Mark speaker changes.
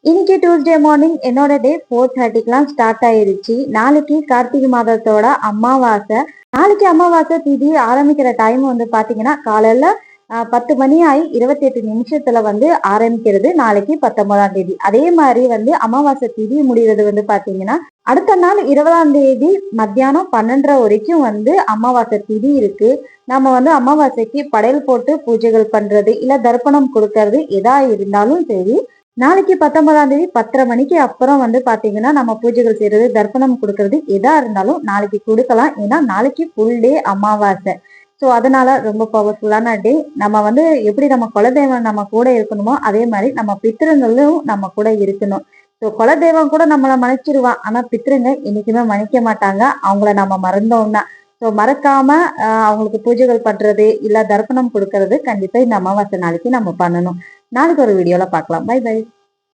Speaker 1: இன்னைக்கு Tuesday morning என்னோட டே 4:30க்குலாம் start ஆயிருச்சு. நாளைக்கு கார்த்திகை மாதத்தோட அமாவாசை. நாளைக்கு அமாவாசை திதி ஆரம்பிக்கிற டைம் வந்து பாத்தீங்கன்னா காலையில 10 மணி ஆகி 28 நிமிஷத்துல வந்து ஆரம்பிக்கிறது நாளைக்கு 19ஆம் தேதி. அதே மாதிரி வந்து அமாவாசை திதி முடிகிறது வந்து பாத்தீங்கன்னா அடுத்த நாள் 20ஆம் தேதி மத்தியானம் 12:30 வரைக்கும் வந்து அமாவாசை திதி இருக்கு. நம்ம வந்து அமாவாசைக்கு படையல் போட்டு பூஜைகள் பண்றது இல்ல தர்ப்பணம் கொடுக்கறது எதா இருந்தாலும் சரி, நாளைக்கு 19ஆம் தேதி 10:30 மணிக்கு அப்புறம் வந்து பாத்தீங்கன்னா நம்ம பூஜைகள் செய்யறது தர்ப்பணம் கொடுக்கறது எதா இருந்தாலும் நாளைக்கு கொடுக்கலாம். ஏன்னா நாளைக்கு ஃபுல் டே அமாவாசை. ஸோ அதனால ரொம்ப பவர்ஃபுல்லான டே. நம்ம வந்து எப்படி நம்ம குலதெய்வம் நம்ம கூட இருக்கணுமோ அதே மாதிரி நம்ம பித்திருங்களும் நம்ம கூட இருக்கணும். ஸோ குலதெய்வம் கூட நம்மளை மன்னிச்சிருவான். ஆனா பித்திருங்க என்னைக்குமே மன்னிக்க மாட்டாங்க, அவங்கள நம்ம மறந்தோம்னா. ஸோ மறக்காம அவங்களுக்கு பூஜைகள் பண்றது இல்ல தர்ப்பணம் கொடுக்கறது கண்டிப்பா இந்த அமாவாசை நாளைக்கு நம்ம பண்ணணும். நாளைக்கு ஒரு வீடியோல பார்க்கலாம். Bye by.